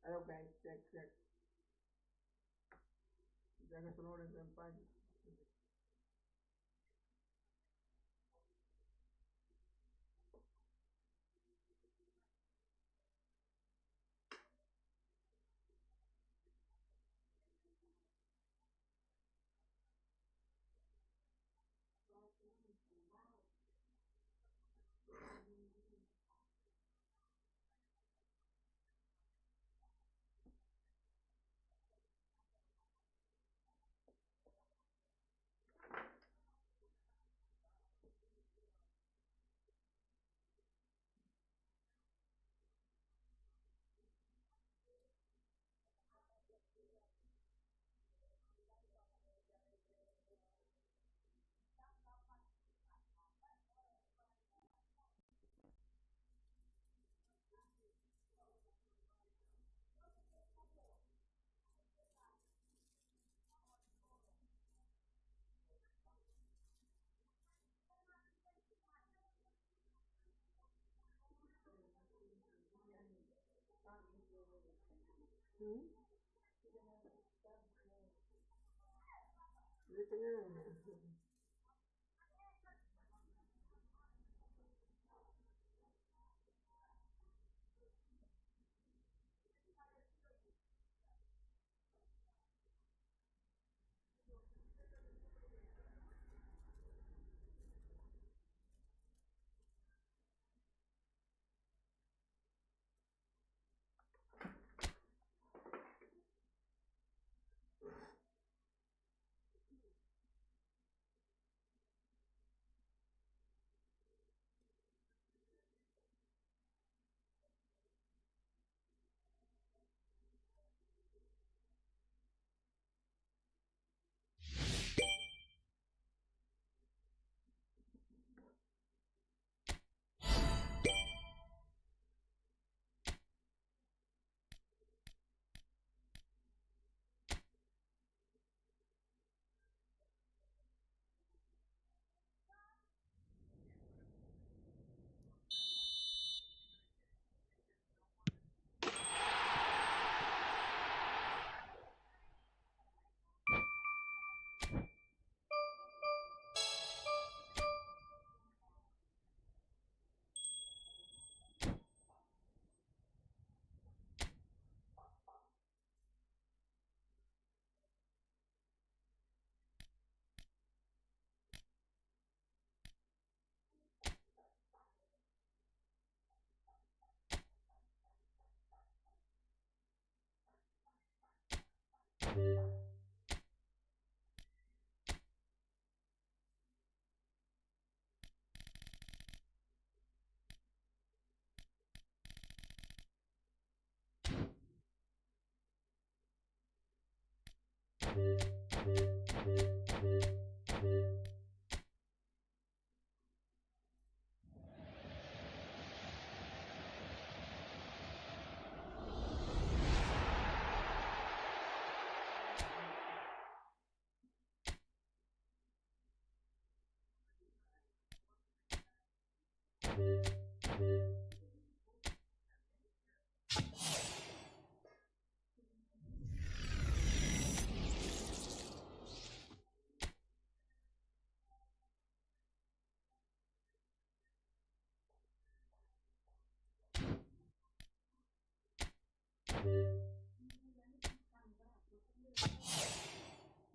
Ayo guys, cek cek, jaga seluruh dan kampanye. Hmm? Jadi kenyang ya.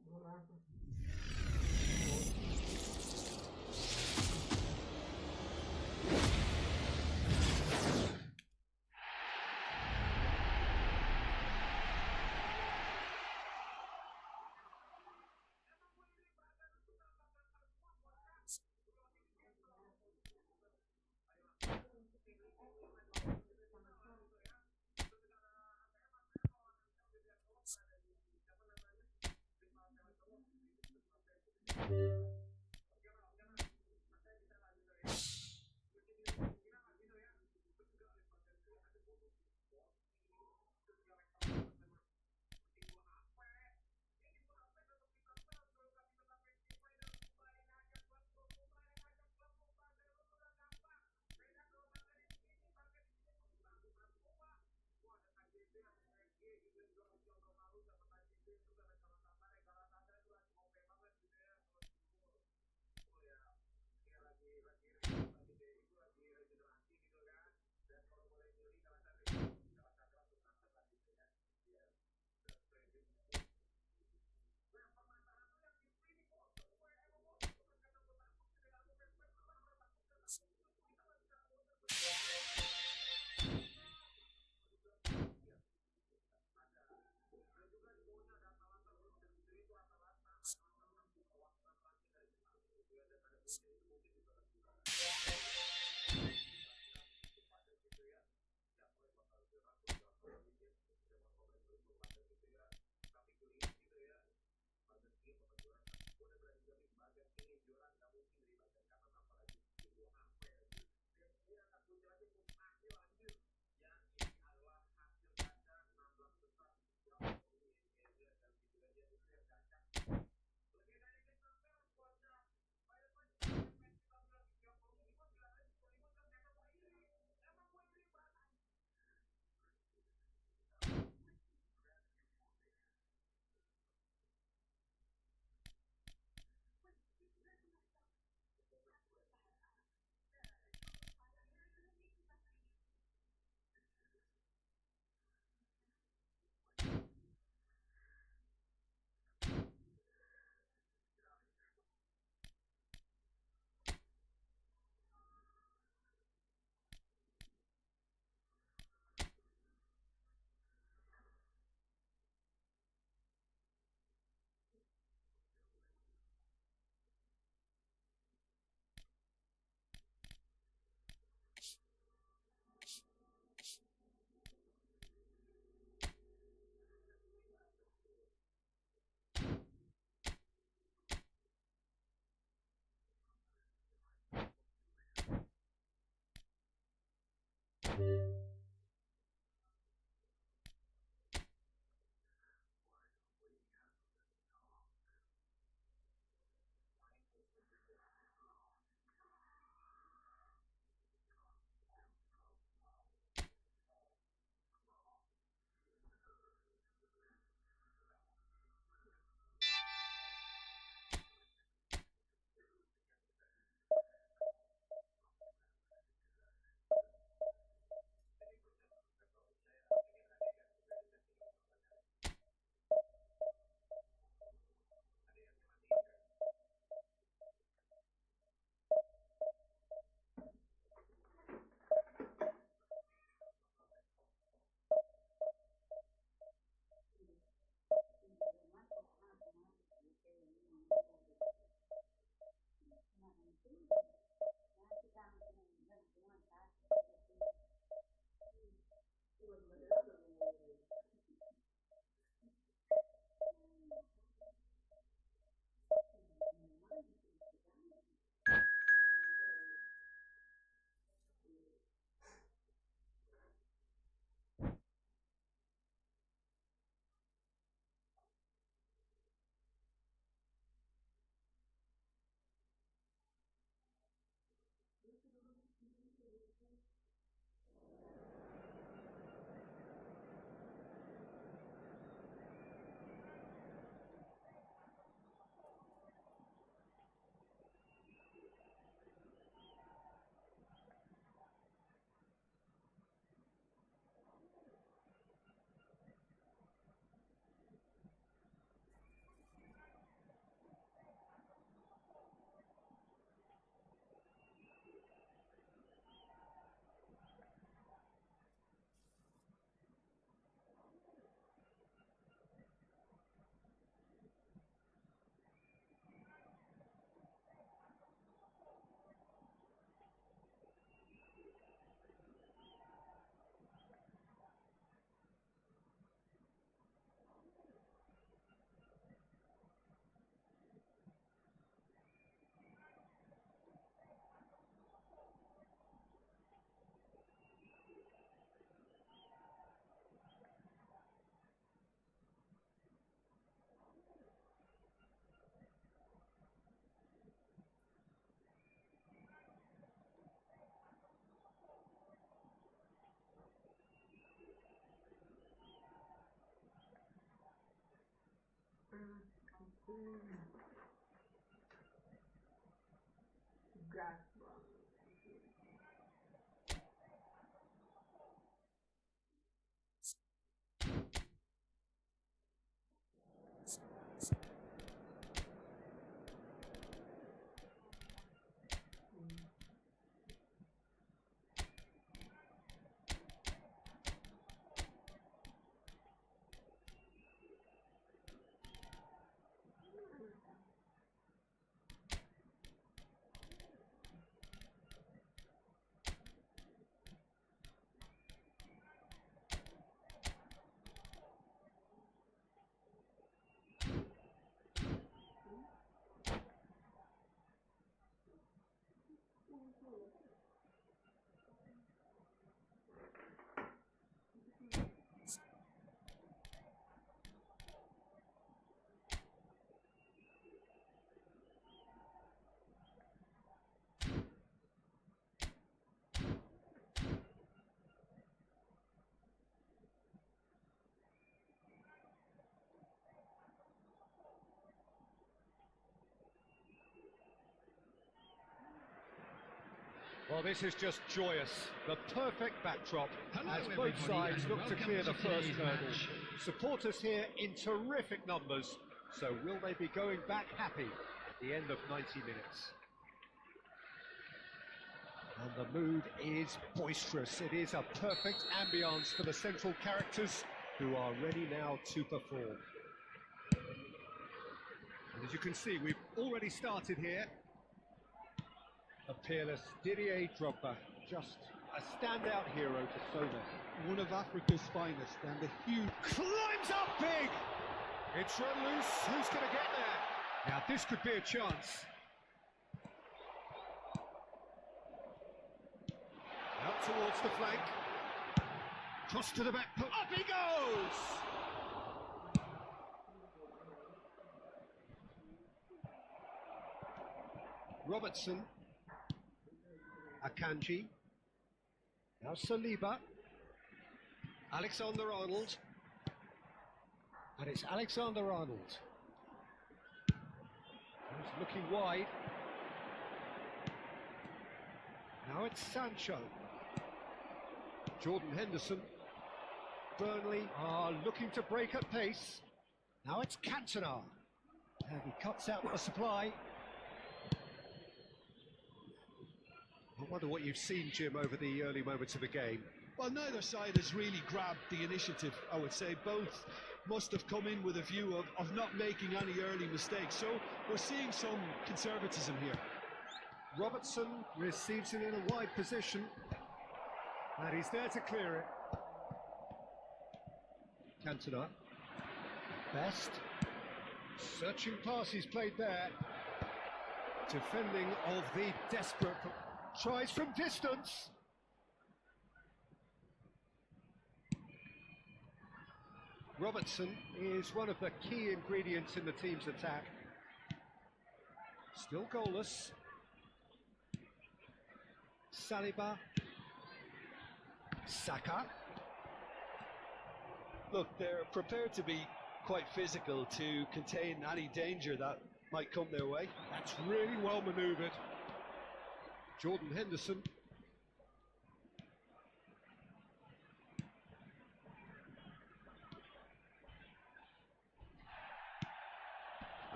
Bola apa? Gas. Well, this is just joyous. The perfect backdrop as both sides look to clear the first hurdle. Supporters here in terrific numbers. So will they be going back happy at the end of 90 minutes? And the mood is boisterous. It is a perfect ambience for the central characters who are ready now to perform. And as you can see, we've already started here. A peerless Didier Drogba, just a standout hero to so many. One of Africa's finest, and the huge... Climbs up big! It's run loose, who's going to get there? Now this could be a chance. Out towards the flank. Cross to the back, up he goes! Robertson, Akanji, now Saliba, Alexander-Arnold, and it's Alexander-Arnold. He's looking wide. Now it's Sancho. Jordan Henderson. Burnley are looking to break at pace. Now it's Cantona. And he cuts out the supply. I wonder what you've seen, Jim, over the early moments of the game. Well, neither side has really grabbed the initiative, I would say. Both must have come in with a view of not making any early mistakes. So we're seeing some conservatism here. Robertson receives it in a wide position. And he's there to clear it. Cantona. Best. Searching pass he's played there. Defending of the desperate. Tries from distance. Robertson is one of the key ingredients in the team's attack. Still goalless. Saliba. Saka. Look, they're prepared to be quite physical to contain any danger that might come their way. That's really well manoeuvred. Jordan Henderson.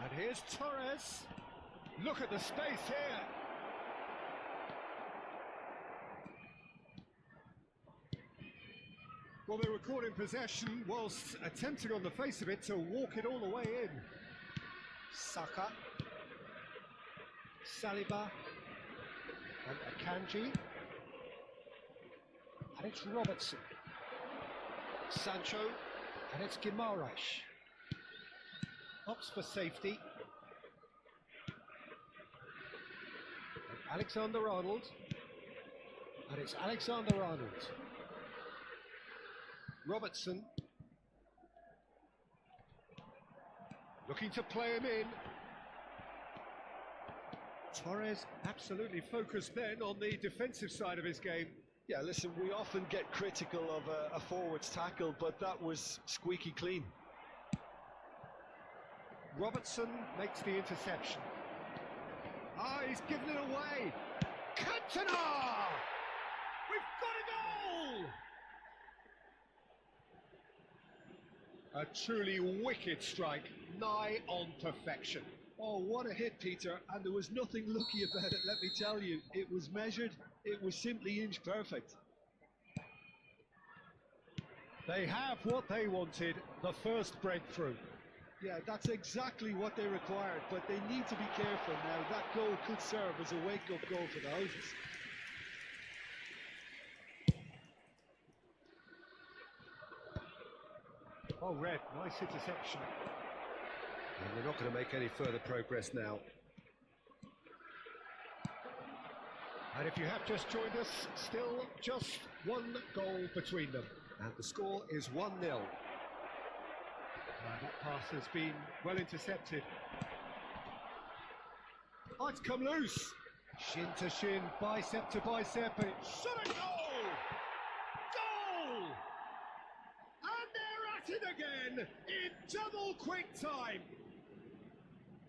And here's Torres. Look at the space here. Well, they were caught in possession whilst attempting on the face of it to walk it all the way in. Saka. Saliba. And Akanji. And it's Robertson. Sancho. And it's Guimaraes. Opts for safety. Alexander-Arnold. And it's Alexander-Arnold. Robertson. Looking to play him in. Torres absolutely focused then on the defensive side of his game. Yeah, listen, we often get critical of a forward's tackle, but that was squeaky clean. Robertson makes the interception. He's given it away. Cantona! We've got a goal! A truly wicked strike, nigh on perfection. Oh, what a hit, Peter, and there was nothing lucky about it, let me tell you. It was measured, it was simply inch perfect. They have what they wanted, the first breakthrough. Yeah, that's exactly what they required, but they need to be careful now. That goal could serve as a wake-up goal for the houses. Oh, Red, nice interception. And they're not going to make any further progress now. And if you have just joined us, still just one goal between them. And the score is 1-0. That pass has been well intercepted. Oh, it's come loose. Shin to shin, bicep to bicep, and it's shot a goal! Goal! And they're at it again in double quick time.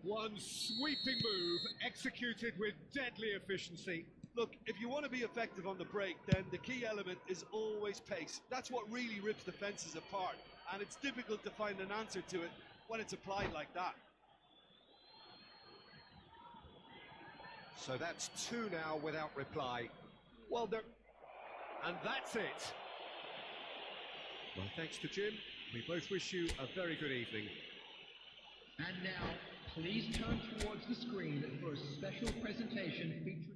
One sweeping move executed with deadly efficiency. Look, if you want to be effective on the break, then the key element is always pace. That's what really rips defences apart, and it's difficult to find an answer to it when it's applied like that. So that's two now without reply. Well, and that's it. Well, thanks to Jim. We both wish you a very good evening. And now, please turn towards the screen for a special presentation featuring...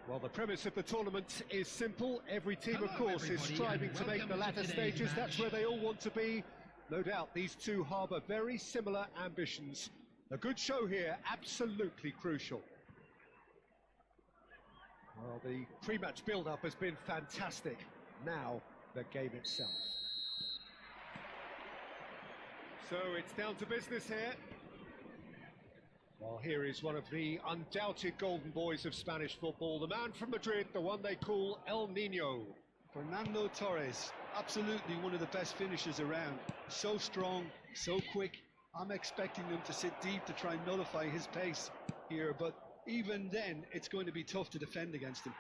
Well, the premise of the tournament is simple. Every team, of Hello, course, is everybody, striving and to make welcome the to latter today's stages. That's match. where they all want to be. No doubt these two harbour very similar ambitions. A good show here, absolutely crucial. Well, the pre-match build-up has been fantastic. Now, the game itself. So it's down to business here. Well, here is one of the undoubted golden boys of Spanish football, the man from Madrid, the one they call El Nino. Fernando Torres, absolutely one of the best finishers around. So strong, so quick. I'm expecting them to sit deep to try and nullify his pace here, but even then, it's going to be tough to defend against him.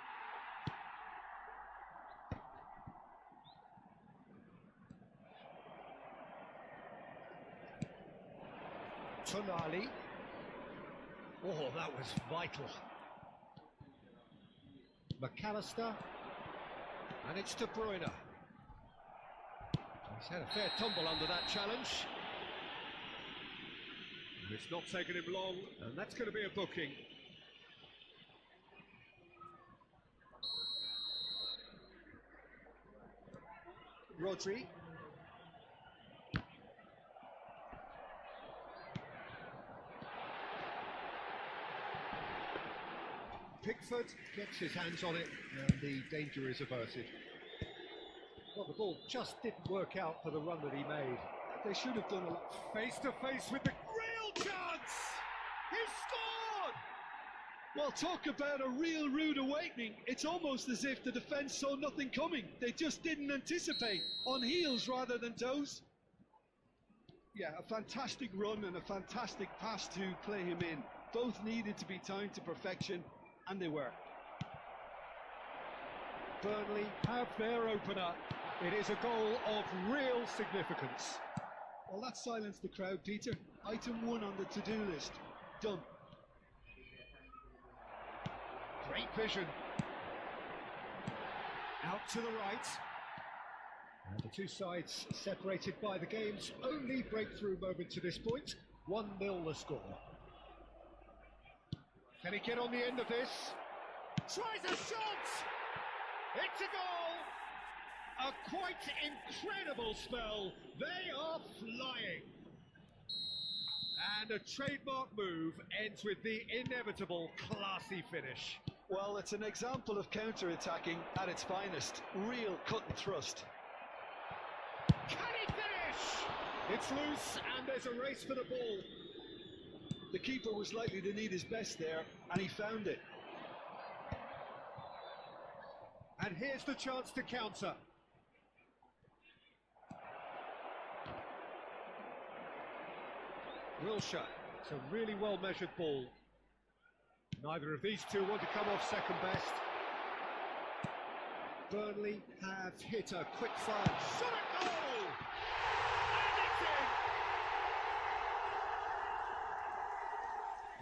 Tonali. Oh, that was vital. McAllister. And it's De Bruyne. He's had a fair tumble under that challenge. And it's not taken him long, and that's going to be a booking. Rodri. Pickford gets his hands on it, and the danger is averted. Well, the ball just didn't work out for the run that he made. They should have done a lot. Face to face with the real chance! He scored! Well, talk about a real rude awakening. It's almost as if the defence saw nothing coming. They just didn't anticipate, on heels rather than toes. Yeah, a fantastic run and a fantastic pass to play him in. Both needed to be timed to perfection, and they were. Burnley have their opener. It is a goal of real significance. Well, that silenced the crowd, Peter. Item 1 on the to-do list. Done. Great vision. Out to the right. And the two sides separated by the game's only breakthrough moment to this point. 1-0 the score. Can he get on the end of this? Tries a shot! It's a goal! A quite incredible spell. They are flying. And a trademark move ends with the inevitable classy finish. Well, it's an example of counter-attacking at its finest. Real cut and thrust. Can he finish? It's loose and there's a race for the ball. The keeper was likely to need his best there, and he found it. And here's the chance to counter. Wilshere. It's a really well-measured ball. Neither of these two want to come off second best. Burnley have hit a quick-fire shot at goal! And it's in!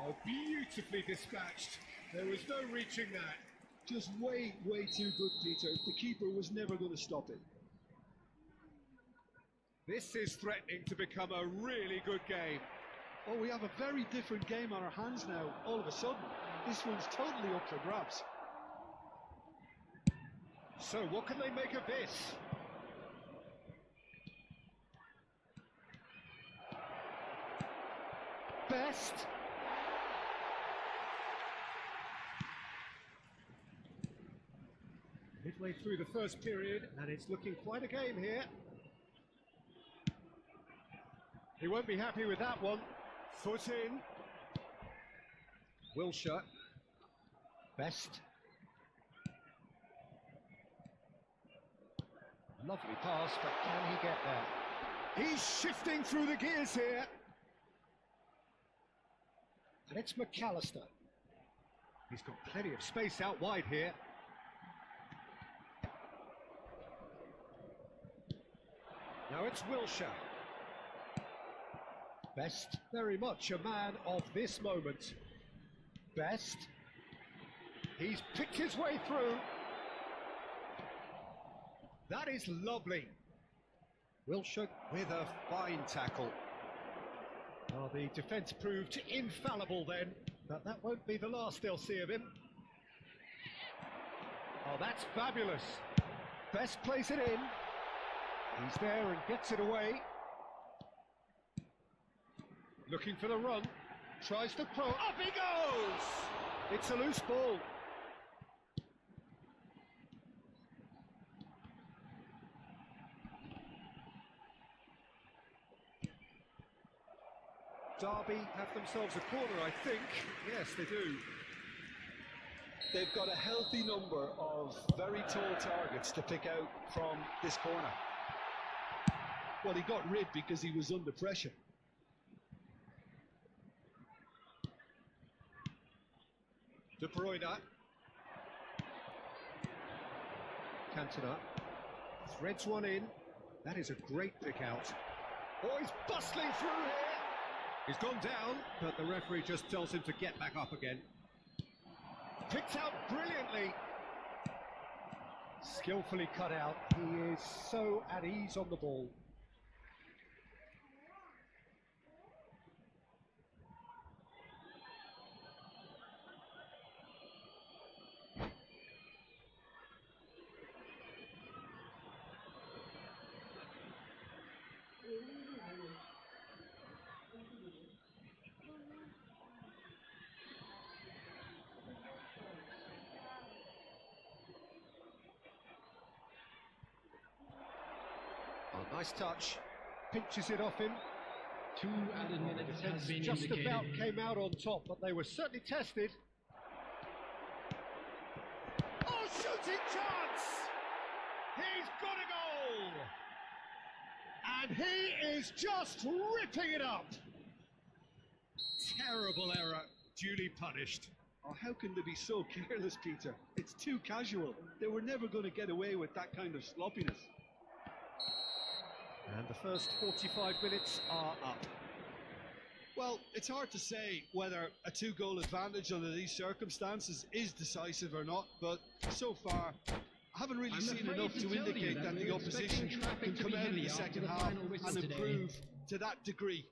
Oh, beautifully dispatched. There was no reaching that. Just way too good, Peter. The keeper was never going to stop it. This is threatening to become a really good game. Oh, we have a very different game on our hands now, all of a sudden. This one's totally up for grabs. So what can they make of this? Best. Midway through the first period, and it's looking quite a game here. He won't be happy with that one. Foot in. Wilshere. Best. Lovely pass, but can he get there? He's shifting through the gears here. And it's McAllister. He's got plenty of space out wide here. Now it's Wilshere. Best, very much a man of this moment. Best. He's picked his way through. That is lovely. Wilshere with a fine tackle. Well, the defence proved infallible then, but that won't be the last they'll see of him. Oh, that's fabulous. Best place it in. He's there and gets it away. Looking for the run. Tries to throw. Up he goes! It's a loose ball. Derby have themselves a corner, I think. Yes, they do. They've got a healthy number of very tall targets to pick out from this corner. Well, he got rid because he was under pressure. De Bruyne. Cantona threads one in. That is a great pick out. Oh, he's bustling through here. He's gone down, but the referee just tells him to get back up again. Picked out brilliantly. Skillfully cut out. He is so at ease on the ball. Oh, nice touch. Pinches it off him. 2 added minutes has been Just indicated. about came out on top, but they were certainly tested. Oh, shooting chance! He's got a goal! And he is just ripping it up! Terrible error, duly punished. Oh, how can they be so careless, Peter? It's too casual. They were never going to get away with that kind of sloppiness. And the first 45 minutes are up. Well, it's hard to say whether a 2-goal advantage under these circumstances is decisive or not, but so far, I haven't really seen enough to indicate that the opposition can come out in the second half and improve to that degree.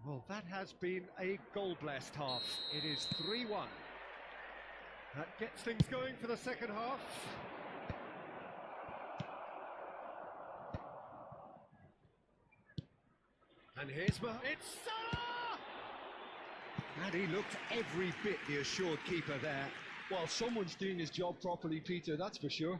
Well, that has been a goal-blessed half. It is 3-1. That gets things going for the second half. And here's it's Salah! And he looked every bit the assured keeper there. Well, someone's doing his job properly, Peter, that's for sure.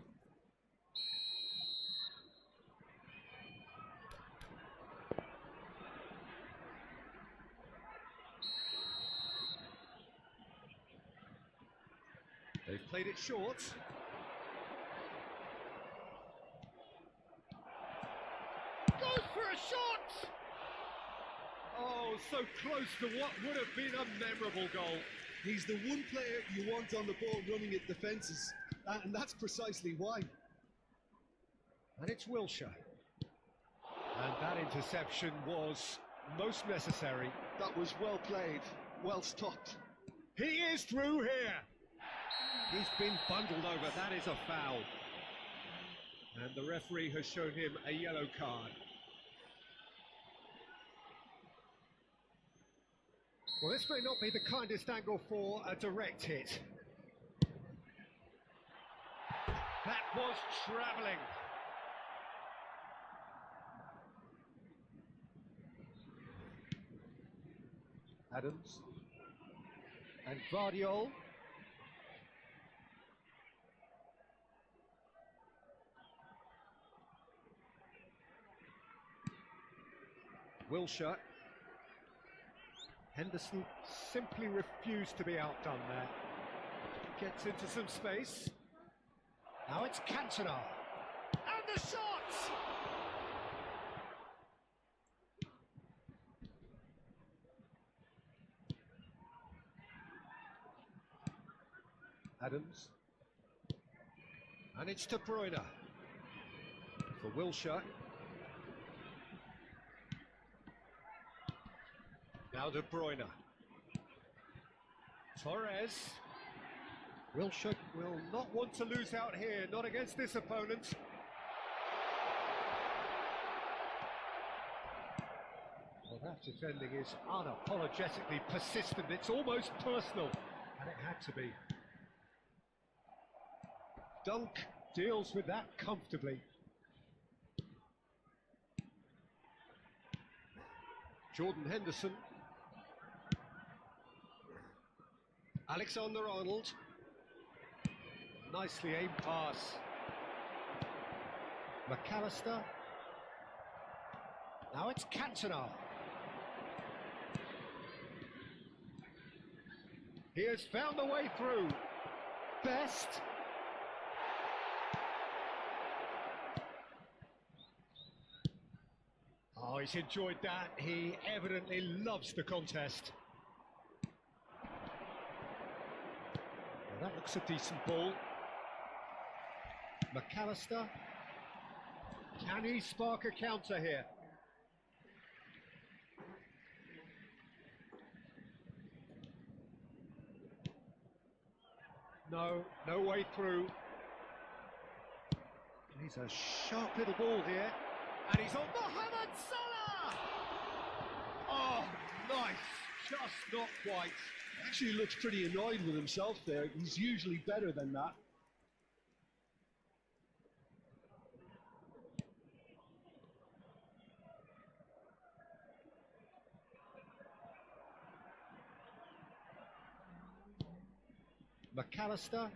They've played it short. Goes for a shot! Oh, so close to what would have been a memorable goal. He's the one player you want on the ball running at defences, and that's precisely why. And it's Wilshere. And that interception was most necessary. That was well played, well stopped. He is through here. He's been bundled over. That is a foul. And the referee has shown him a yellow card. Well, this may not be the kindest angle for a direct hit. That was travelling. Adams. And Guardiola. Wilshere. Henderson simply refused to be outdone there. Gets into some space. Now it's Cantona. And the shot! Adams. And it's De Bruyne. For Wilshere. Now De Bruyne. Torres. Wilshere will not want to lose out here, not against this opponent. Well, that defending is unapologetically persistent. It's almost personal, and it had to be. Dunk deals with that comfortably. Jordan Henderson. Alexander-Arnold. Nicely aimed pass. McAllister. Now it's Cantona. He has found a way through. Best. Oh, he's enjoyed that. He evidently loves the contest. Well, that looks a decent ball. McAllister. Can he spark a counter here? No, no way through. He's a sharp little ball here. And he's on Mohamed Salah! Oh, nice. Just not quite. Actually looks pretty annoyed with himself there. He's usually better than that. McAllister.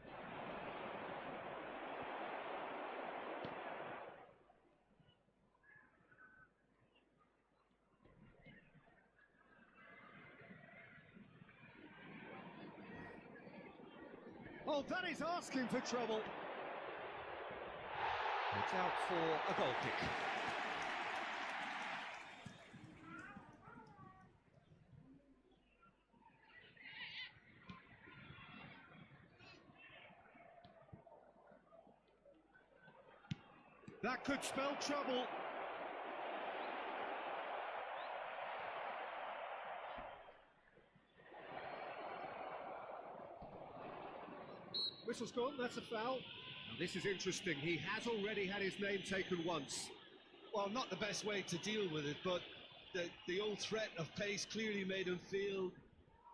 Oh, that is asking for trouble. It's out for a goal kick. That could spell trouble. Whistle's gone, that's a foul. Now this is interesting, he has already had his name taken once. Well, not the best way to deal with it, but the old threat of pace clearly made him feel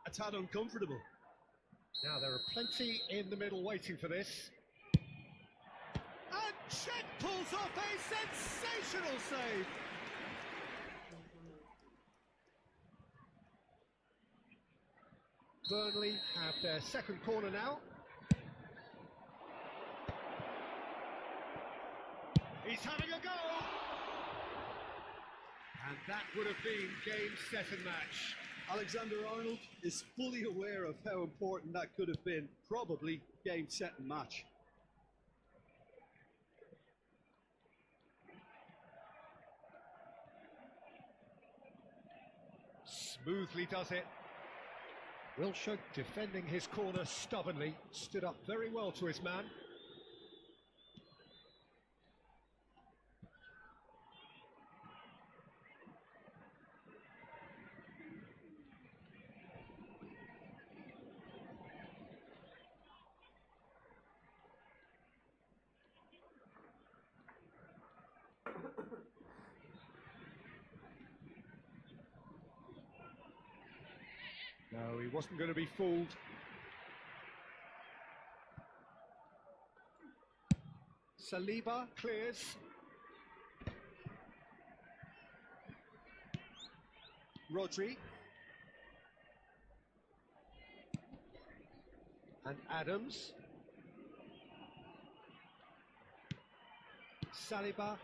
a tad uncomfortable. Now there are plenty in the middle waiting for this. And Chet pulls off a sensational save. Burnley have their second corner now. He's having a go! And that would have been game, set and match. Alexander-Arnold is fully aware of how important that could have been. Probably game, set and match. Smoothly does it. Wilshere defending his corner stubbornly, stood up very well to his man. No, he wasn't going to be fooled. Saliba clears. Rodri. And Adams. Saliba.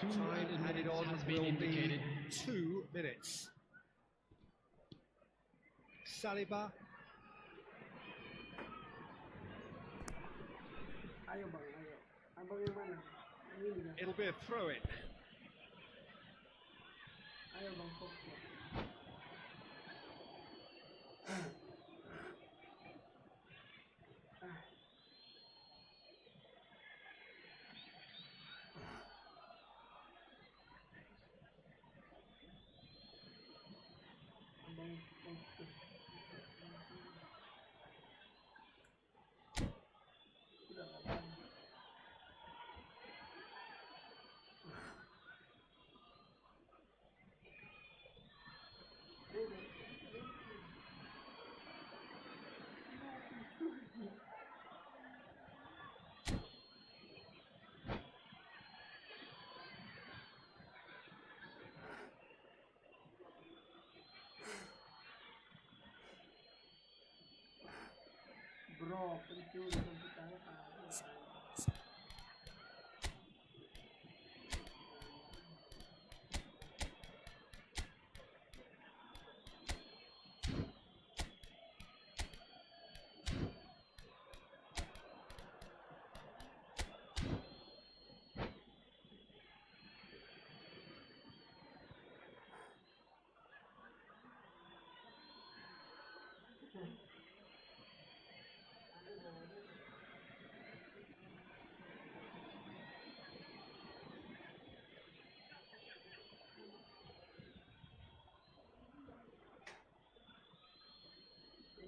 Time added on has been will indicated. be 2 minutes. Saliba. Ayo bang, ayo. Abang yang mana? Ini dia. It'll be a throw-in. Ayo bang, fokus. Abang fokus. Sudah lah bang. Bro, pencuri komputernya tahu.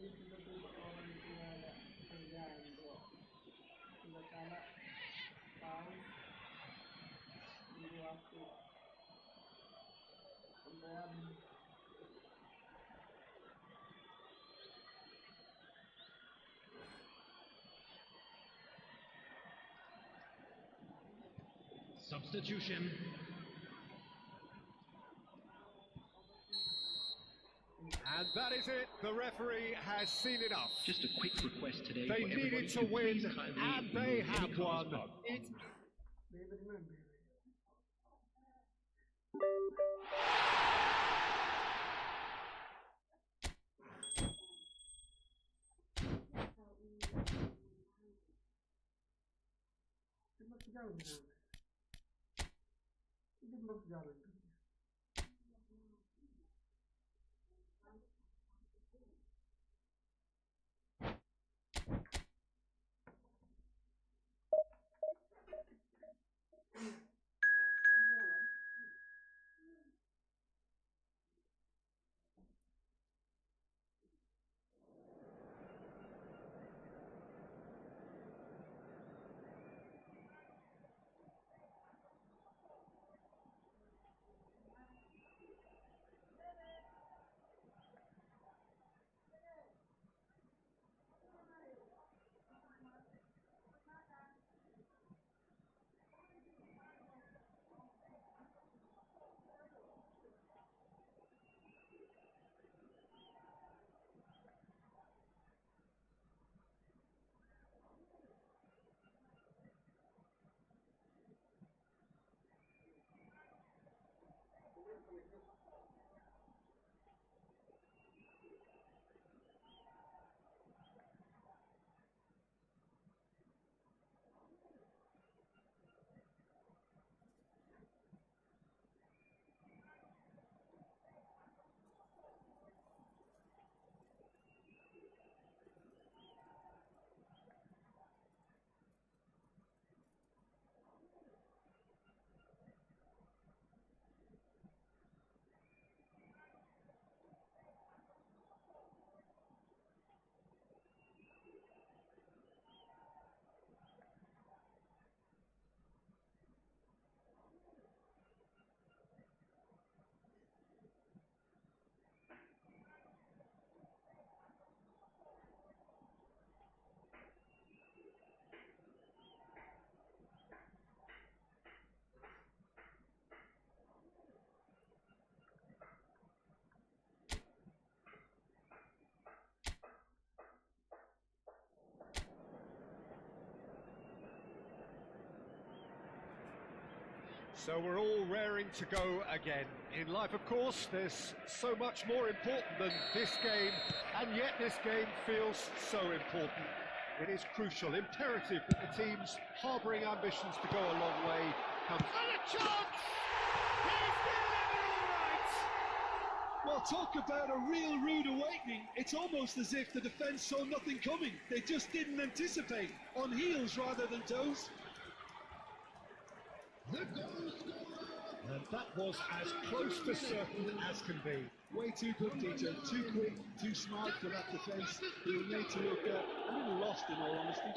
Ini tiba-tiba orang itu ada kerjaan bro. Tidak kalah tahu dulu waktu sampean Substitution. And that is it. The referee has seen enough. Just a quick request today They for everybody needed to to win, please kindly and they remove any have cars won. parked. It's bebe di mana bebe. Itu masih jauh di sana. Itu masih jauh. So we're all raring to go again. In life, of course, there's so much more important than this game, and yet this game feels so important. It is crucial, imperative that the teams harbouring ambitions to go a long way come. And a chance! He's delivered all right! Well, talk about a real rude awakening. It's almost as if the defence saw nothing coming. They just didn't anticipate. On heels rather than toes. And that was as close to certain as can be. Way too good, Tito. Too quick, too smart for that defence. He will need to look a little lost, in all honesty.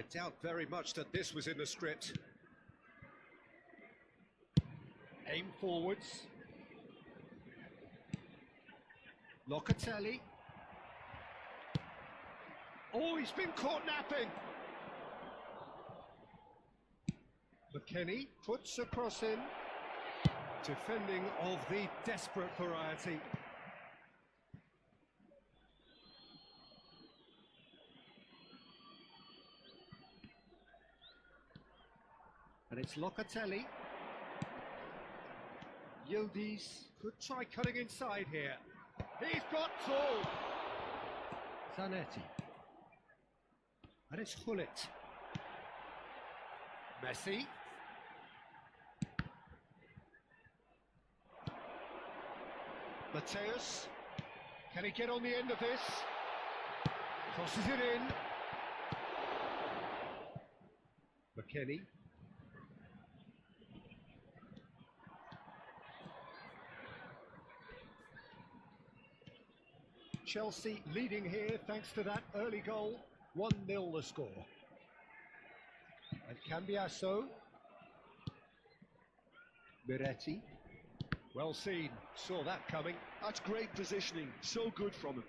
I doubt very much that this was in the script. Aim forwards. Locatelli. Oh, he's been caught napping. McKennie puts a cross in. Defending of the desperate variety. And it's Locatelli. Yildiz could try cutting inside here. He's got two. Zanetti. And it's Hullet. Messi. Mateus. Can he get on the end of this? Crosses it in. McKennie. Chelsea leading here thanks to that early goal. 1-0 the score. And Cambiasso. Miretti. Well seen, saw that coming. That's great positioning, so good from him.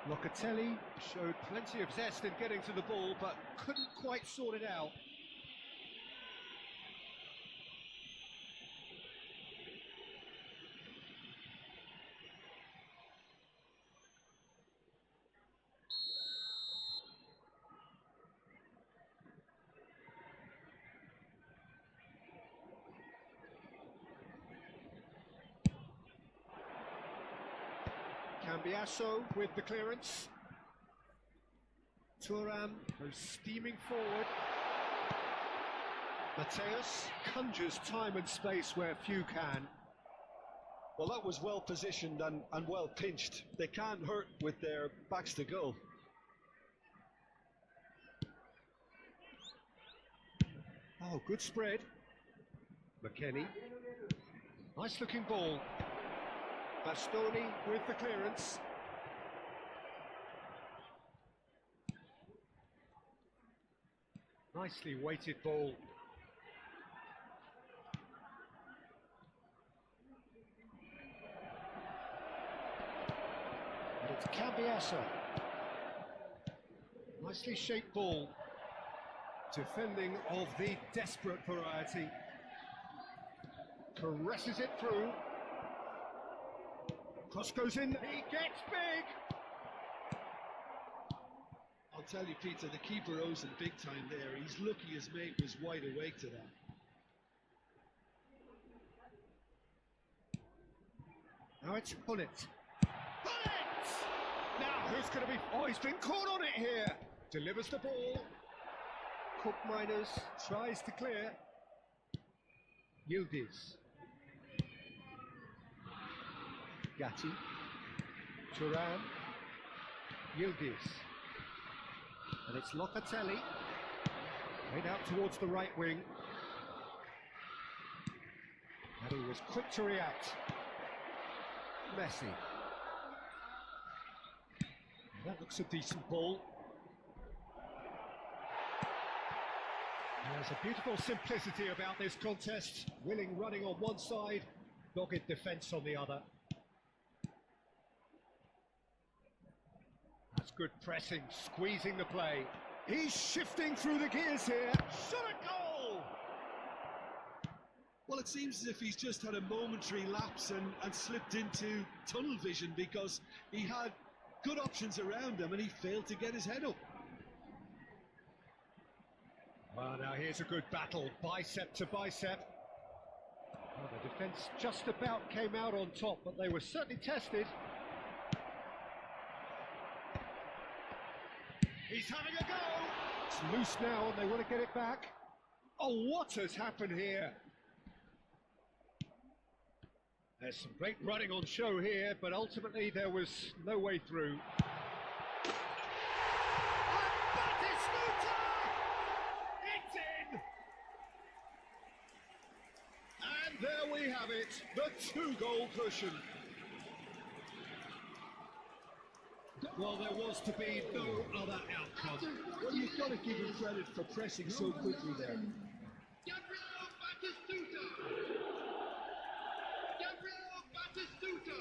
Locatelli showed plenty of zest in getting to the ball, but couldn't quite sort it out. Cambiasso with the clearance. Thuram goes steaming forward. Mateus conjures time and space where few can. Well, that was well positioned and well pinched. They can't hurt with their backs to goal. Oh, good spread. McKennie. Nice looking ball. Bastoni with the clearance. Nicely weighted ball. And it's Cambiasso. Nicely shaped ball. Defending of the desperate variety. Caresses it through. Cross goes in, he gets big! I'll tell you, Peter, the keeper owes him big time there. He's lucky his mate was wide awake to that. Now it's Hullet. Hullet! Now who's going to be... Oh, he's been caught on it here! Delivers the ball. Cook Miners tries to clear. Yildiz. Gatti. Thuram. Yildiz. And it's Locatelli. Played out towards the right wing. And he was quick to react. Messi. That looks a decent ball. There's a beautiful simplicity about this contest. Willing running on one side, dogged defence on the other. That's good pressing, squeezing the play. He's shifting through the gears here. Shot a goal! Well, it seems as if he's just had a momentary lapse and slipped into tunnel vision because he had good options around him and he failed to get his head up. Well, now here's a good battle, bicep to bicep. Well, the defence just about came out on top, but they were certainly tested. He's having a go! It's loose now and they want to get it back. Oh, what has happened here? There's some great running on show here, but ultimately there was no way through. There we have it, the 2-goal cushion. Well, there was to be no other outcome. Well, you've got to give him credit for pressing so quickly there. Gabriel Batistuta! Gabriel Batistuta!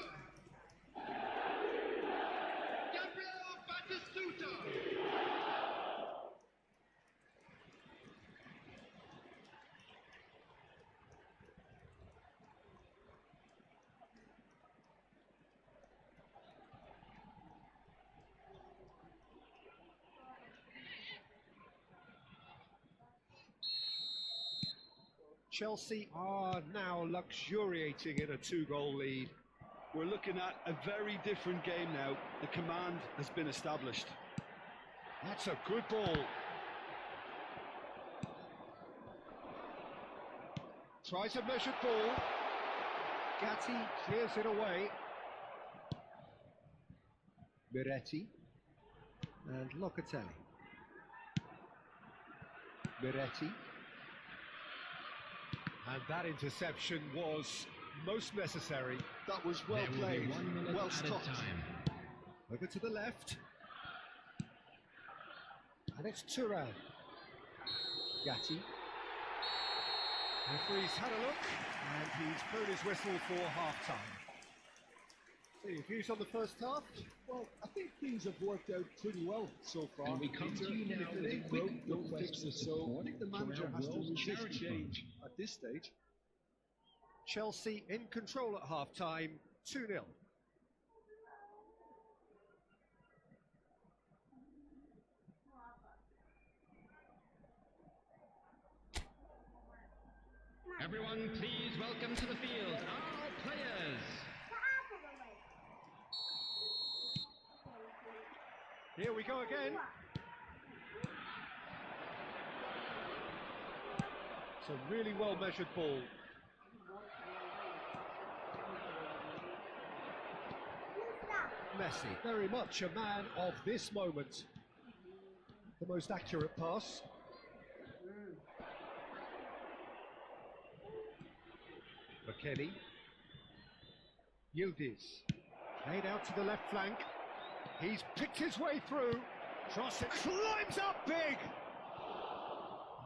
Gabriel Batistuta! Chelsea are now luxuriating in a 2-goal lead. We're looking at a very different game now. The command has been established. That's a good ball. Tries a measured ball. Gatti clears it away. Miretti and Locatelli. Miretti. And that interception was most necessary. That was well played, well stopped. Over to the left. And it's Thuram. Gatti. Referee's had a look, and he's blown his whistle for half-time. So your views on the first half? Well, I think things have worked out pretty well so far. And we come to you now If with it a ain't quick broke, don't look fix for it. So support I think the to manager our has to World resist Charity change at this stage. Chelsea in control at half-time, 2-0. Everyone, please welcome to the field our players. Here we go again. It's a really well-measured ball. Messi, very much a man of this moment. The most accurate pass. McKennie. Yildiz. Played out to the left flank. He's picked his way through. Cross it, climbs up big!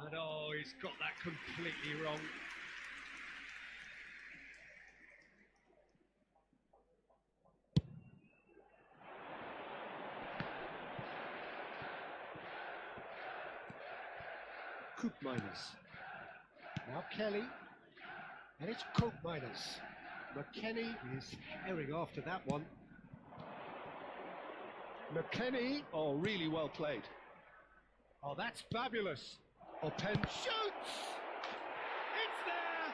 And oh, he's got that completely wrong. Coop minus. Now Kelly. And it's Coop minus. McKennie is herring after that one. McKennie. Oh, really well played. Oh, that's fabulous. Open shoots! It's there!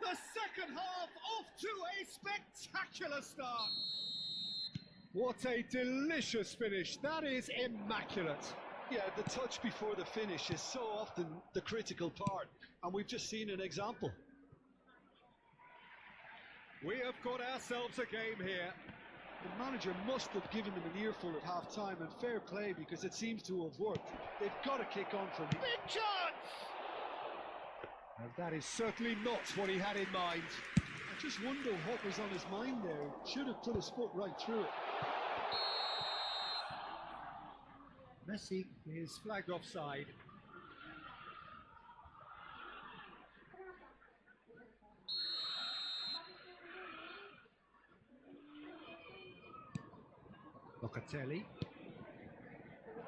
The second half off to a spectacular start. What a delicious finish. That is immaculate. Yeah, the touch before the finish is so often the critical part, and we've just seen an example. We have got ourselves a game here. The manager must have given them an earful at half-time, and fair play because it seems to have worked. They've got to kick on from here. Big chance! And that is certainly not what he had in mind. I just wonder what was on his mind there. Should have put his foot right through it. Messi is flagged offside. Locatelli.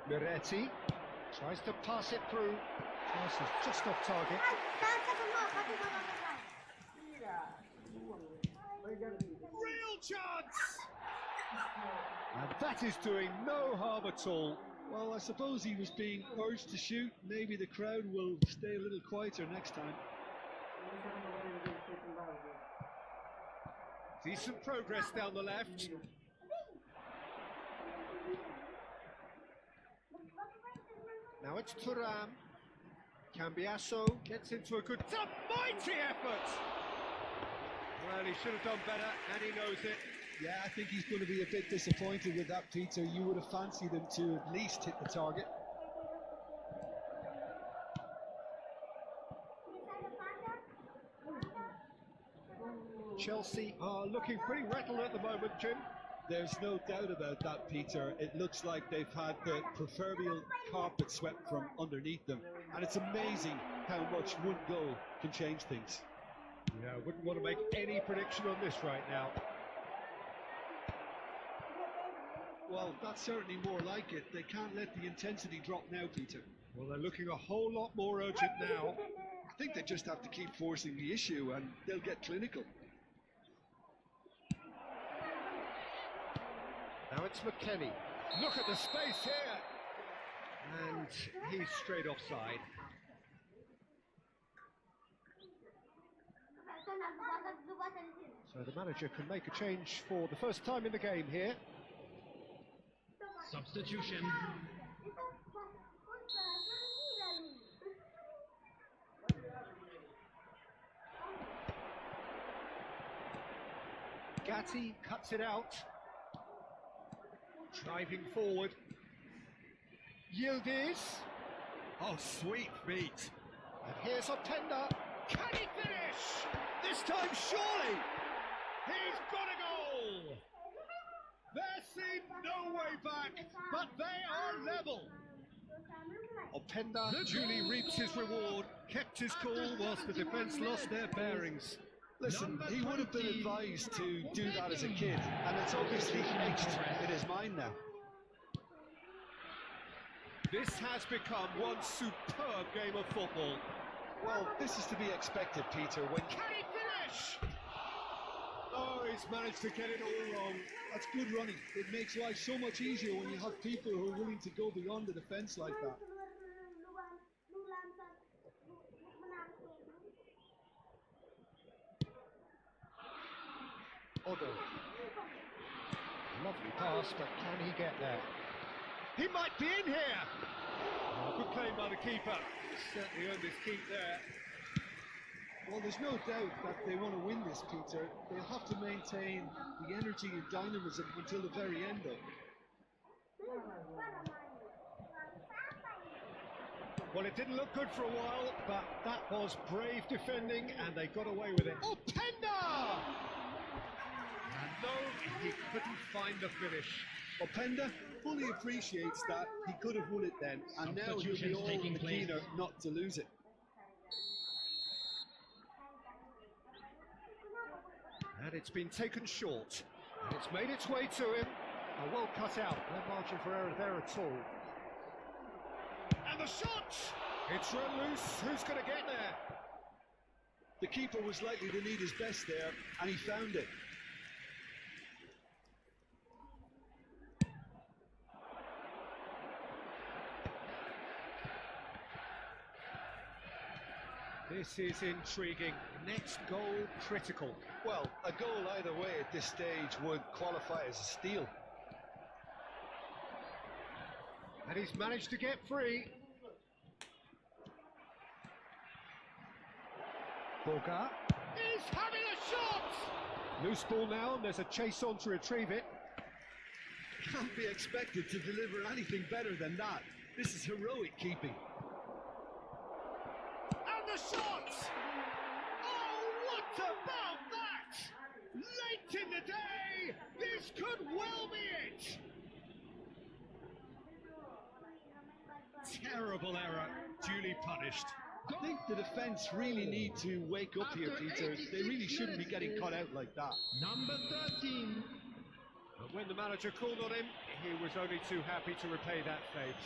Miretti tries to pass it through. Pass is just off target. Real chance! And that is doing no harm at all. Well, I suppose he was being urged to shoot. Maybe the crowd will stay a little quieter next time. Decent progress down the left. Now it's Thuram. Cambiasso gets into a good, mighty effort! Well, he should have done better, and he knows it. Yeah, I think he's going to be a bit disappointed with that, Peter. You would have fancied him to at least hit the target. Chelsea are looking pretty rattled at the moment, Jim. There's no doubt about that, Peter. It looks like they've had the proverbial carpet swept from underneath them. And it's amazing how much one goal can change things. Yeah, I wouldn't want to make any prediction on this right now. Well, that's certainly more like it. They can't let the intensity drop now, Peter. Well, they're looking a whole lot more urgent now. I think they just have to keep forcing the issue and they'll get clinical. Now it's McKennie. Look at the space here. And he's straight offside. So the manager can make a change for the first time in the game here. Substitution. Gatti cuts it out. Driving forward. Yildiz. Oh, sweet feet. And here's Otenda. Can he finish? This time, surely. He's got a goal. There seemed no way back, but they are level. Openda duly reaps his reward, kept his cool whilst the defence lost their bearings. Listen, he would have been advised to do that as a kid, and it's obviously etched in his mind now. This has become one superb game of football. Well, this is to be expected, Peter. When Can he finish? Oh, he's managed to get it all wrong. That's good running. It makes life so much easier when you have people who are willing to go beyond the defence like that. Odo. Lovely pass, but can he get there? He might be in here! Oh, good play by the keeper. Certainly earned his keep there. Well, there's no doubt that they want to win this, Peter. They'll have to maintain the energy and dynamism until the very end, though. Well, it didn't look good for a while, but that was brave defending, and they got away with it. Openda! And no, he couldn't find the finish. Openda fully appreciates that. He could have won it then, and now he'll be all the keener not to lose it. And it's been taken short, and it's made its way to him. A well cut out, no margin for error there at all. And the shot! It's run loose, who's going to get there? The keeper was likely to need his best there, and he found it. This is intriguing. Next goal critical. Well, a goal either way at this stage would qualify as a steal. And he's managed to get free. Boga is having a shot! Loose ball now, and there's a chase on to retrieve it. Can't be expected to deliver anything better than that. This is heroic keeping. And the shot! Oh, what about that? Late in the day, this could well be it. Terrible error, duly punished. I think the defence really need to wake up here, Peter. They really shouldn't be getting caught out like that. Number 13. But when the manager called on him, he was only too happy to repay that fate.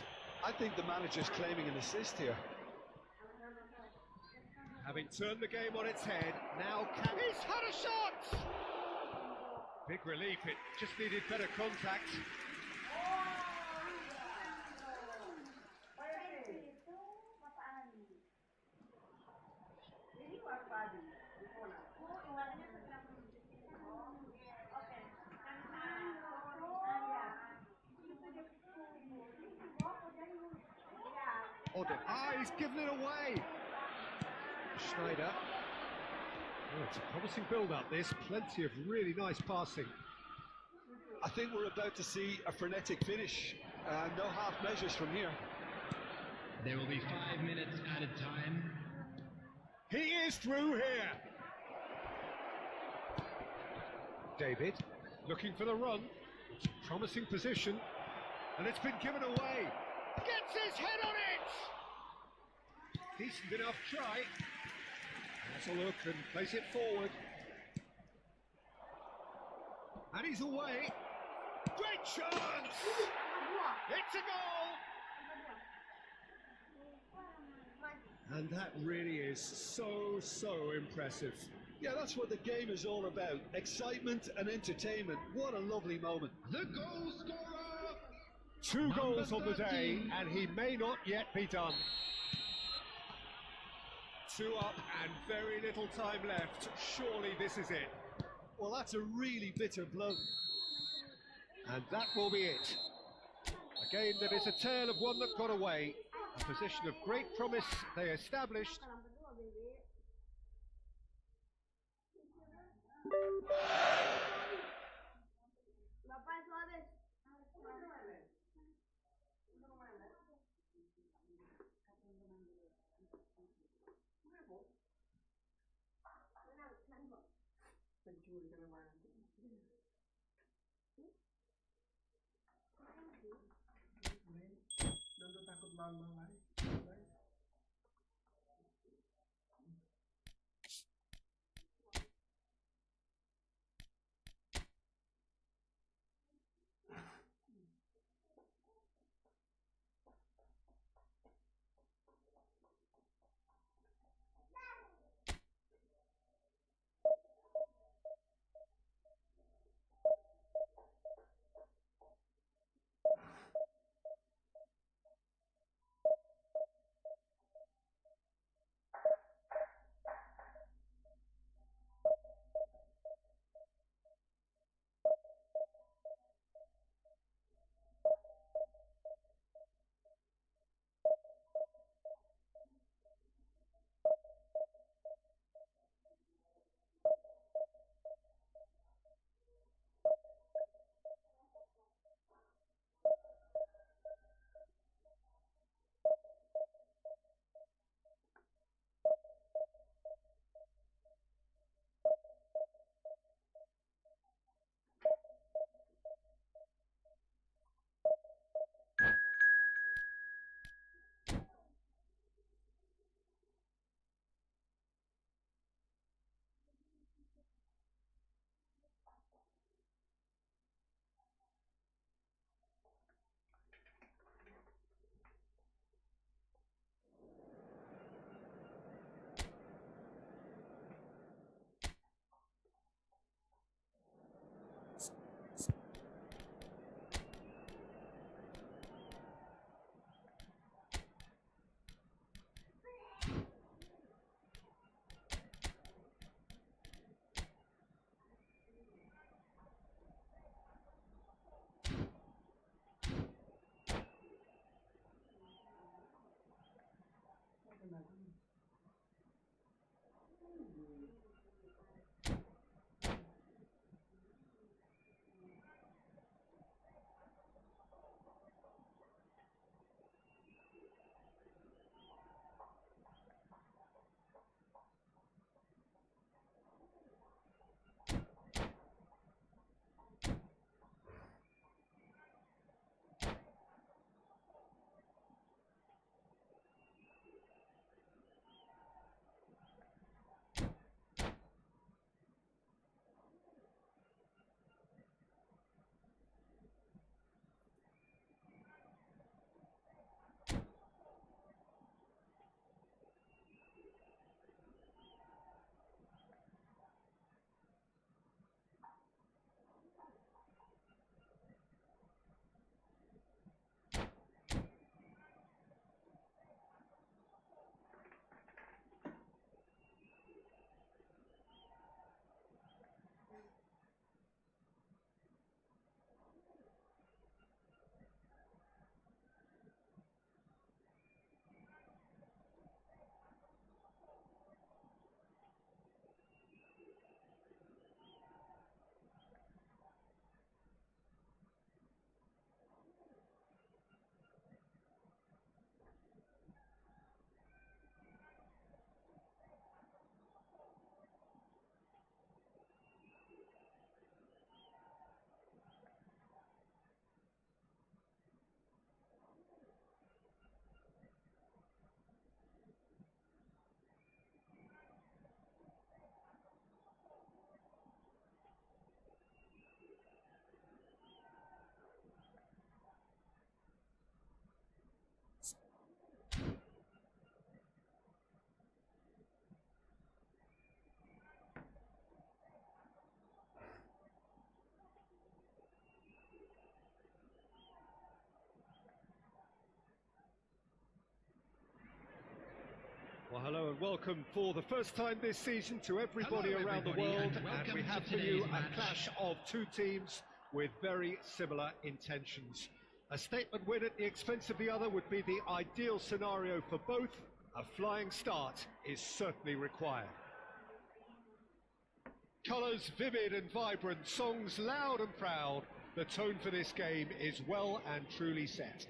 I think the manager's claiming an assist here. Having turned the game on its head, now he's had a shot! Big relief, it just needed better contact. He's given it away. Schneider. Oh, it's a promising build-up, this. Plenty of really nice passing. I think we're about to see a frenetic finish. No half measures from here. There will be 5 minutes added time. He is through here. David, looking for the run. Promising position, and it's been given away. Gets his head on it! Decent enough try. Has a look and plays it forward. And he's away. Great chance! It's a goal! And that really is so impressive. Yeah, that's what the game is all about. Excitement and entertainment. What a lovely moment. The goal scorer! 2 goals on the day, 13. and he may not yet be done. 2 up and very little time left. Surely this is it. Well, that's a really bitter blow. And that will be it. A game that is a tale of one that got away. A position of great promise they established. Pencuri ka naman. Doon to takot lang mga guys. Hello and welcome for the first time this season to everybody Hello, around the everybody, world, and welcome we to have for today's you a match. clash of two teams with very similar intentions. A statement win at the expense of the other would be the ideal scenario for both. A flying start is certainly required. Colours vivid and vibrant, songs loud and proud. The tone for this game is well and truly set.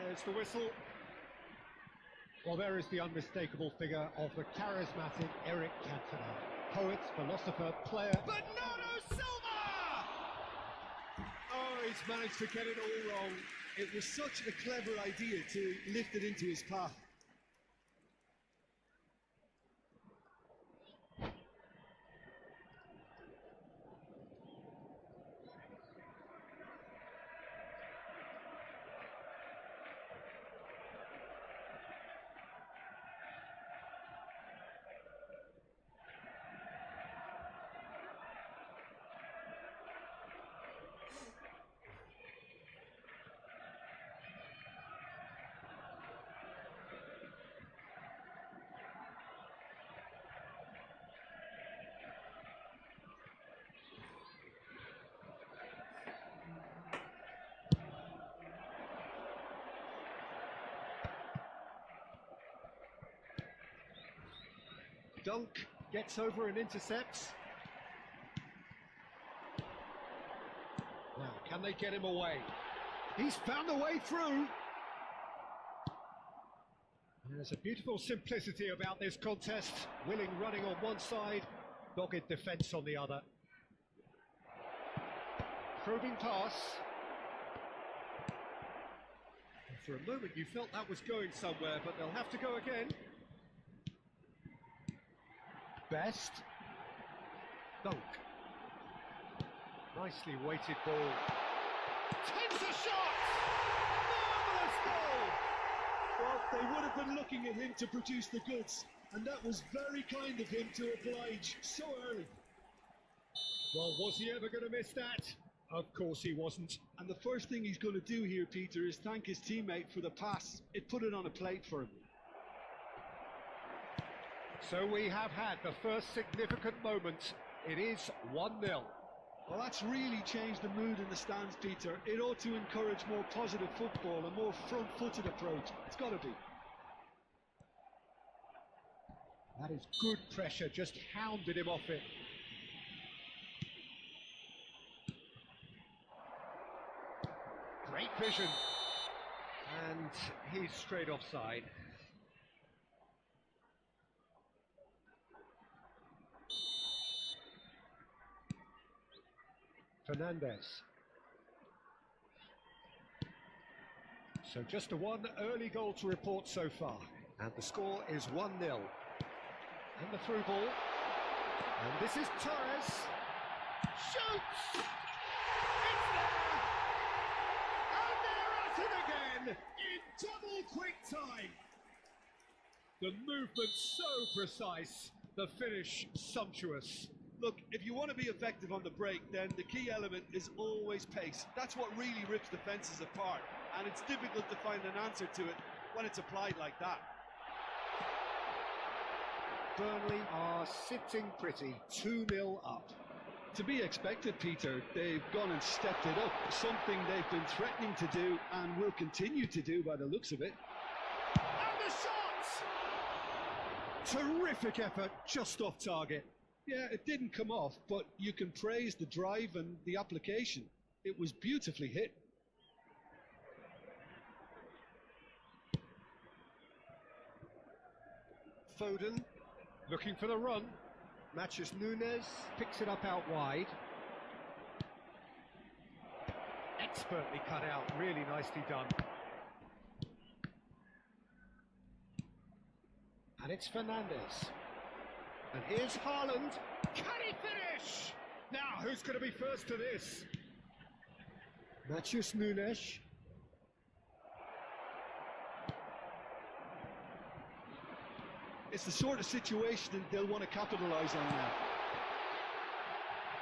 There's the whistle. Well, there is the unmistakable figure of the charismatic Eric Cantona. Poet, philosopher, player. Bernardo Silva! Oh, he's managed to get it all wrong. It was such a clever idea to lift it into his path. Dunk gets over and intercepts. Now, can they get him away? He's found a way through. There's a beautiful simplicity about this contest. Willing running on one side, dogged defence on the other. Probing pass. For a moment you felt that was going somewhere, but they'll have to go again. Best. Dunk. Nicely weighted ball. Takes a shot! Marvellous goal! Well, they would have been looking at him to produce the goods, and that was very kind of him to oblige so early. Well, was he ever going to miss that? Of course he wasn't. And the first thing he's going to do here, Peter, is thank his teammate for the pass. It put it on a plate for him. So we have had the first significant moment. It is 1-0. Well, that's really changed the mood in the stands, Peter. It ought to encourage more positive football, a more front-footed approach. It's got to be. That is good pressure, just hounded him off it. Great vision. And he's straight offside. Fernandez. So just the one early goal to report so far. And the score is 1-0. And the through ball. And this is Torres. Shoots! It's there! And they're at it again! In double quick time! The movement so precise. The finish sumptuous. Look, if you want to be effective on the break, then the key element is always pace. That's what really rips defences apart, and it's difficult to find an answer to it when it's applied like that. Burnley are sitting pretty, 2-0 up. To be expected, Peter. They've gone and stepped it up, something they've been threatening to do and will continue to do by the looks of it. And the shot! Terrific effort, just off target. Yeah, it didn't come off, but you can praise the drive and the application. It was beautifully hit. Foden looking for the run. Matches Nunes, picks it up out wide. Expertly cut out, really nicely done. And it's Fernandez. And here's Haaland. Can he finish? Now, who's going to be first to this? Matthews Nunes. It's the sort of situation that they'll want to capitalise on now.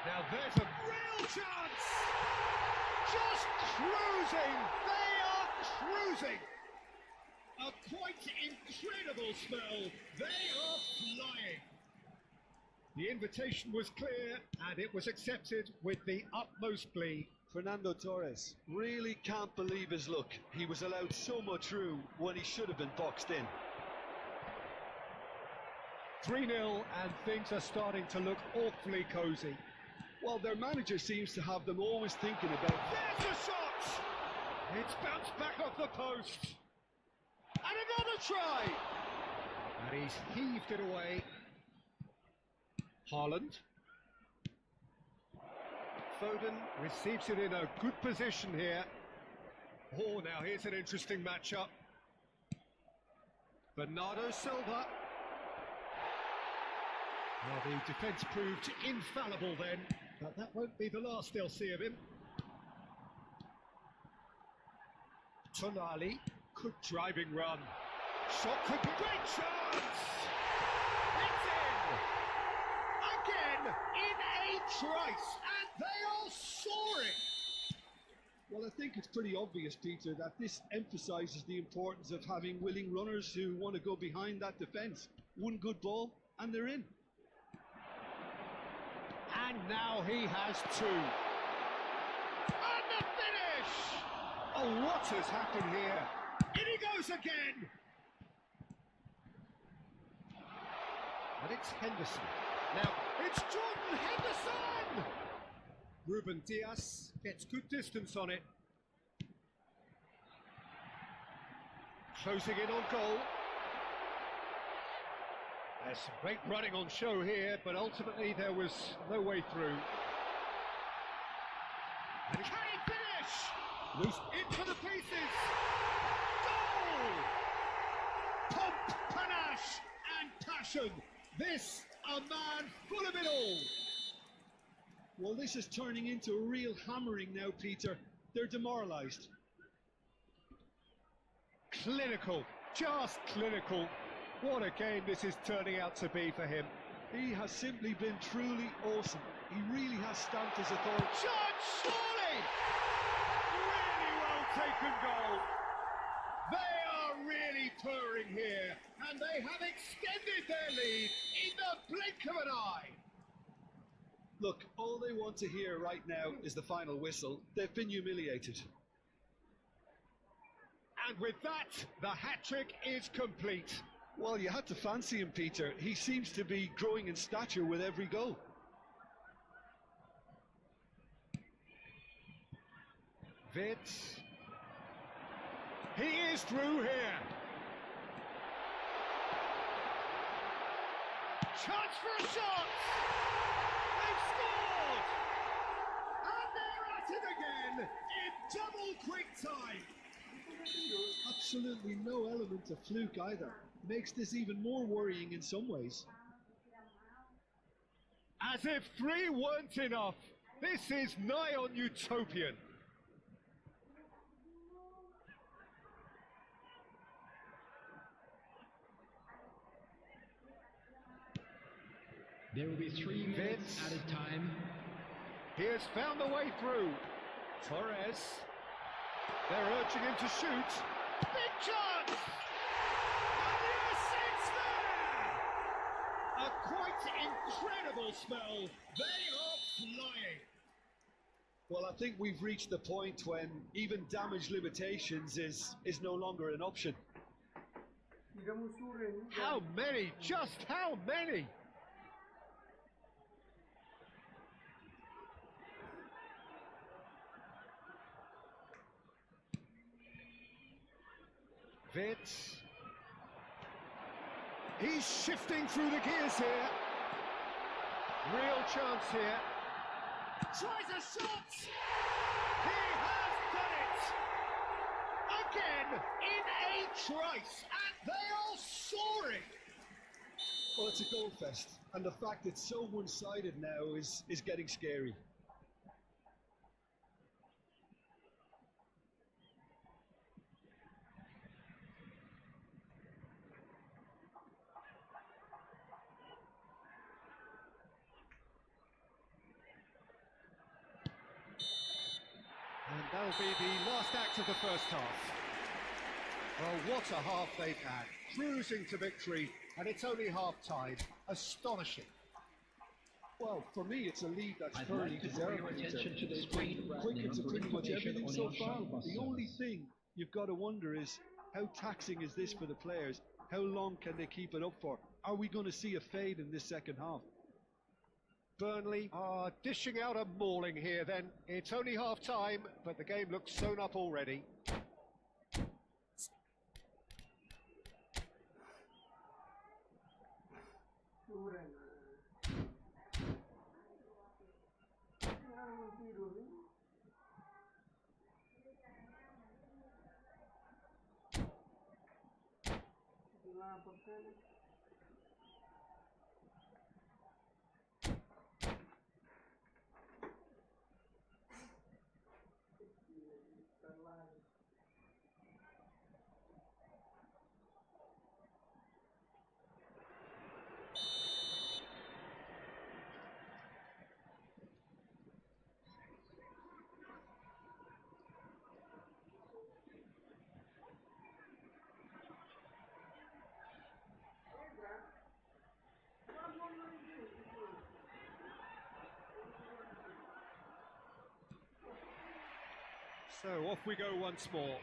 Now there's a real chance! Just cruising! They are cruising! A quite incredible spell. They are flying. The invitation was clear and it was accepted with the utmost glee. Fernando Torres really can't believe his luck. He was allowed so much room when he should have been boxed in. 3-0 and things are starting to look awfully cosy. Well, their manager seems to have them always thinking about... There's a shot! It's bounced back off the post. And another try! And he's heaved it away. Haaland. Foden receives it in a good position here. Oh, now here's an interesting matchup. Bernardo Silva. Well, the defence proved infallible then, but that won't be the last they'll see of him. Tonali, good driving run. Shot could be great chance! It's in! Again, in a trice, and they are soaring! Well, I think it's pretty obvious, Peter, that this emphasises the importance of having willing runners who want to go behind that defence. One good ball, and they're in. And now he has two. And the finish! Oh, what has happened here? In he goes again! And it's Henderson. Now, it's Jordan Henderson! Ruben Diaz gets good distance on it. Closing in on goal. There's some great running on show here, but ultimately there was no way through. And can he finish? Loose into the pieces! Goal! Pomp, panache, and passion. This, a man full of it all. Well, this is turning into a real hammering now, Peter. They're demoralised. Clinical, just clinical. What a game this is turning out to be for him. He has simply been truly awesome. He really has stamped his authority. Shot, surely! Really well taken goal. They are really purring here, and they have extended their lead in the blink of an eye. Look, all they want to hear right now is the final whistle. They've been humiliated. And with that, the hat-trick is complete. Well, you had to fancy him, Peter. He seems to be growing in stature with every goal. Vitz. He is through here. Chance for a shot! They've scored! And they're at it again in double quick time. Absolutely no element of fluke either. Makes this even more worrying in some ways. As if 3 weren't enough, this is nigh on utopian. There will be 3 minutes Vitz. at a time. He has found the way through. Torres. They're urging him to shoot. Big chance! And yes, it's there! A quite incredible spell. They are flying. Well, I think we've reached the point when even damage limitations is no longer an option. Tidak musuhin. How many? Just how many? Vitz. He's shifting through the gears here. Real chance here. Tries a shot! He has done it! Again, in a trice, and they are soaring! Well, it's a goal fest, and the fact it's so one-sided now is getting scary. And that'll be the last act of the first half. Well, what a half they've had. Cruising to victory, and it's only half-time. Astonishing. Well, for me, it's a lead that's I'd thoroughly like to draw deserved. your Peter. attention to the They've screen been right quick now into for pretty much information everything on so your far. shuttle bus The only service. thing you've got to wonder is how taxing is this for the players? How long can they keep it up for? Are we going to see a fade in this second half? Burnley are dishing out a mauling here then. It's only half-time, but the game looks sewn up already. Suren. Yang tidur ni. Laporkan. So off we go once more.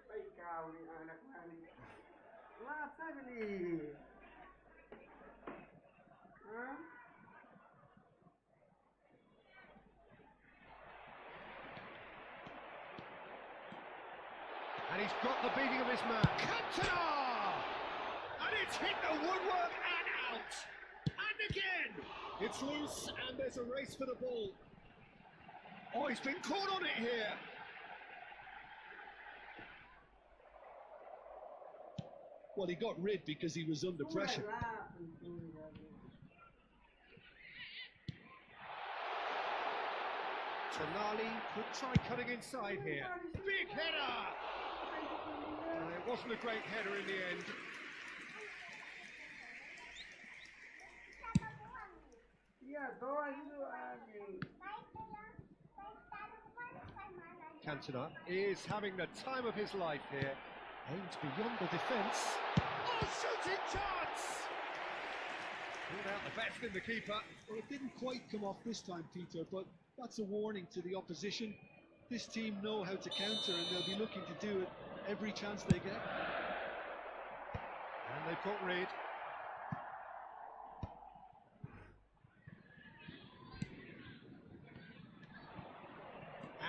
Baik kau ni anak ni. Lasa ni. Ha? And he's got the beating of his man. Cantona! And it's hit the woodwork and out. And again. It's loose and there's a race for the ball. Oh, he's been caught on it here. Well, he got rid because he was under pressure. Tonali could try cutting inside here. Big header! It wasn't a great header in the end. Cantona is having the time of his life here. Aimed beyond the defence. Oh, shooting chance! Pulled out the best in the keeper. Well, it didn't quite come off this time, Peter, but that's a warning to the opposition. This team know how to counter and they'll be looking to do it every chance they get. And they put Reed.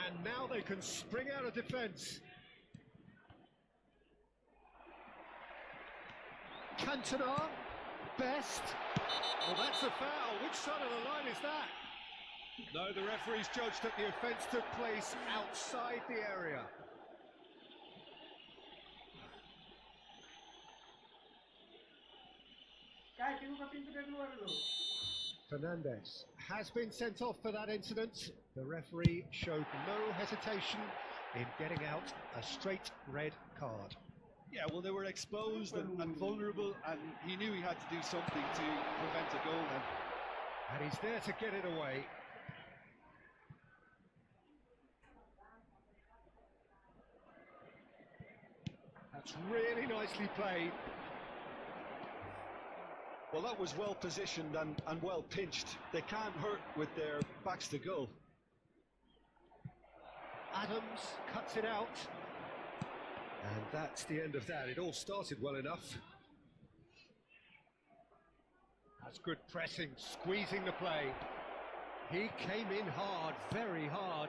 And now they can spring out of defence. Cantona, Best. Well, that's a foul. Which side of the line is that? No, the referee's judged that the offence took place outside the area. Fernandez has been sent off for that incident. The referee showed no hesitation in getting out a straight red card. Yeah, well, they were exposed and vulnerable, and he knew he had to do something to prevent a goal then. And he's there to get it away. That's really nicely played. Well, that was well positioned and well pinched. They can't hurt with their backs to goal. Adams cuts it out. And that's the end of that. It all started well enough. That's good pressing, squeezing the play. He came in hard, very hard.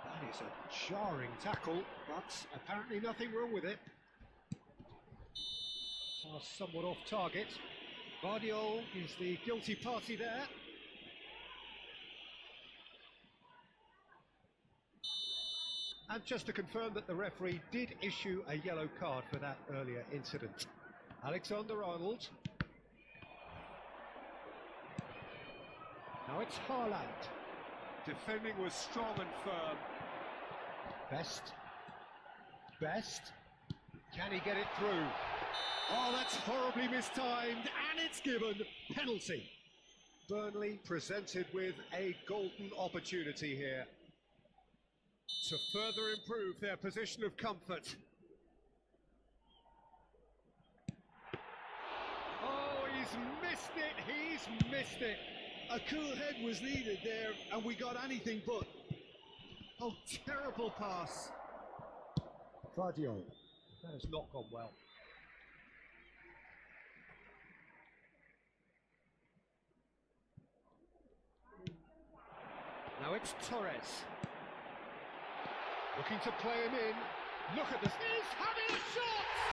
That is a jarring tackle, but apparently nothing wrong with it. Pass somewhat off target. Guardiola is the guilty party there. And just to confirm that the referee did issue a yellow card for that earlier incident. Alexander-Arnold. Now it's Haaland. Defending was strong and firm. Best. Can he get it through? Oh, that's horribly mistimed, and it's given penalty. Burnley presented with a golden opportunity here to further improve their position of comfort. Oh, he's missed it. A cool head was needed there, and we got anything but. Oh, terrible pass. Guardiola. That has not gone well. Now it's Torres. Looking to play him in. Look at this. He's having a shot!